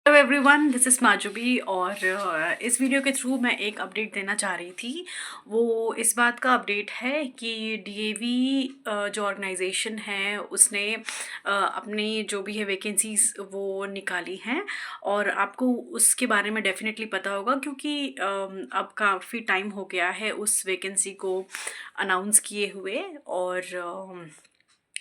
Hello everyone, this is माजुबी। और इस वीडियो के थ्रू मैं एक अपडेट देना चाह रही थी। वो इस बात का अपडेट है कि डीएवी जो ऑर्गेनाइजेशन है उसने अपनी जो भी है वैकेंसीज वो निकाली हैं। और आपको उसके बारे में डेफिनेटली पता होगा क्योंकि अब काफ़ी टाइम हो गया है उस वैकेंसी को अनाउंस किए हुए। और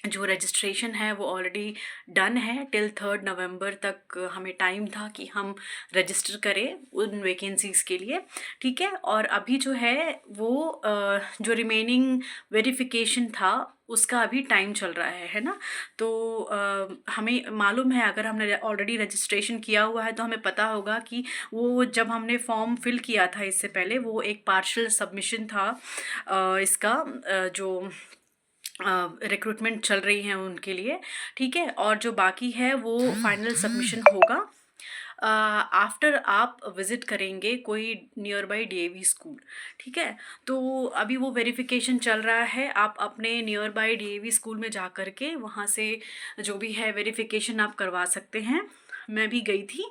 जो रजिस्ट्रेशन है वो ऑलरेडी डन है। टिल 3 नवंबर तक हमें टाइम था कि हम रजिस्टर करें उन वैकेंसीज़ के लिए, ठीक है। और अभी जो है वो जो रिमेनिंग वेरिफिकेशन था उसका अभी टाइम चल रहा है ना। तो हमें मालूम है, अगर हमने ऑलरेडी रजिस्ट्रेशन किया हुआ है तो हमें पता होगा कि वो जब हमने फॉर्म फिल किया था इससे पहले वो एक पार्शियल सबमिशन था। इसका जो रिक्रूटमेंट चल रही है उनके लिए, ठीक है। और जो बाकी है वो फाइनल सबमिशन होगा आफ्टर आप विज़िट करेंगे कोई नियर बाई डीएवी स्कूल, ठीक है। तो अभी वो वेरिफिकेशन चल रहा है। आप अपने नियर बाई डीएवी स्कूल में जा कर के वहाँ से जो भी है वेरिफिकेशन आप करवा सकते हैं। मैं भी गई थी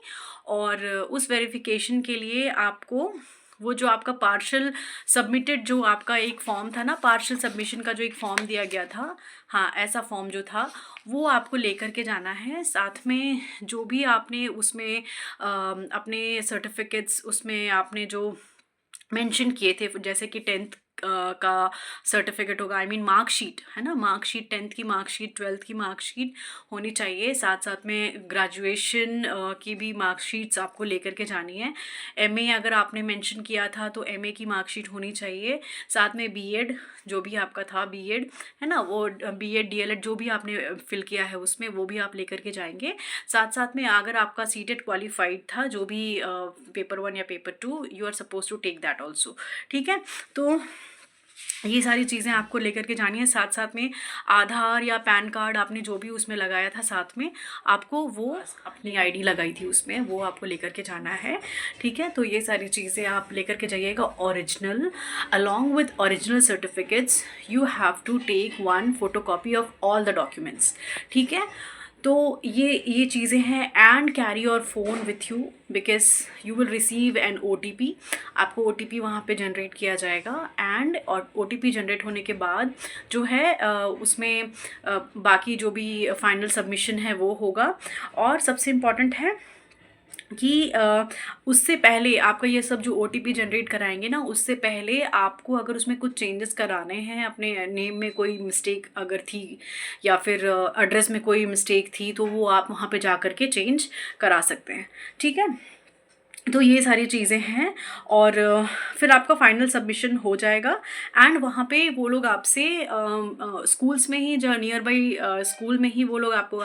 और उस वेरिफिकेशन के लिए आपको वो जो आपका पार्शल सबमिटेड जो आपका एक फॉर्म था ना, पार्शल सबमिशन का जो एक फॉर्म दिया गया था, हाँ ऐसा फॉर्म जो था वो आपको लेकर के जाना है। साथ में जो भी आपने उसमें अपने सर्टिफिकेट्स उसमें आपने जो मेंशन किए थे, जैसे कि 10th का सर्टिफिकेट होगा, आई मीन मार्कशीट है ना, मार्कशीट 10th की मार्कशीट, 12th की मार्कशीट होनी चाहिए। साथ साथ में ग्रेजुएशन की भी मार्कशीट्स आपको लेकर के जानी है। एमए अगर आपने मेंशन किया था तो एमए की मार्कशीट होनी चाहिए। साथ में बीएड जो भी आपका था, बीएड है ना, वो बीएड डीएलएड जो भी आपने फिल किया है उसमें वो भी आप लेकर के जाएंगे। साथ साथ में अगर आपका सीटेट क्वालिफाइड था जो भी पेपर 1 या paper 2, you are suppose to take that also, ठीक है। तो ये सारी चीज़ें आपको लेकर के जानी है। साथ साथ में आधार या पैन कार्ड आपने जो भी उसमें लगाया था साथ में, आपको वो अपनी आईडी लगाई थी उसमें, वो आपको लेकर के जाना है, ठीक है। तो ये सारी चीज़ें आप लेकर के जाइएगा original. Along with original certificates you have to take 1 photocopy of all the documents, ठीक है। तो ये चीज़ें हैं। And carry your phone with you because you will receive an OTP। आपको OTP वहाँ पे जनरेट किया जाएगा। एंड और OTP जनरेट होने के बाद जो है उसमें बाकी जो भी फाइनल सबमिशन है वो होगा। और सबसे इम्पॉर्टेंट है कि उससे पहले आपका ये सब जो OTP जनरेट कराएंगे ना, उससे पहले आपको अगर उसमें कुछ चेंजेस कराने हैं, अपने नेम में कोई मिस्टेक अगर थी या फिर एड्रेस में कोई मिस्टेक थी, तो वो आप वहाँ पे जा कर के चेंज करा सकते हैं, ठीक है। तो ये सारी चीज़ें हैं। और फिर आपका फाइनल सबमिशन हो जाएगा। एंड वहाँ पे वो लोग आपसे स्कूल्स में ही, जो नियर बाई स्कूल में ही वो लोग आपको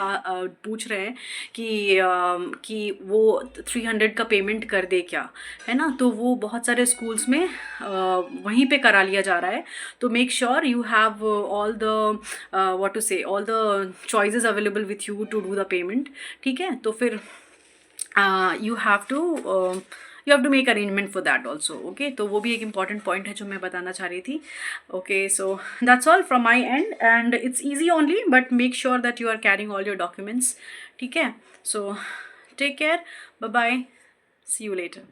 पूछ रहे हैं कि वो 300 का पेमेंट कर दे क्या, है ना। तो वो बहुत सारे स्कूल्स में वहीं पे करा लिया जा रहा है। तो make sure you have all the what to say all the choices available with you to do the payment, ठीक है। तो फिर you have to make arrangement for that also, okay। तो वो भी एक important point है जो मैं बताना चाह रही थी, okay। So that's all from my end and it's easy only, but make sure that you are carrying all your documents, ठीक है। So take care, bye bye, see you later।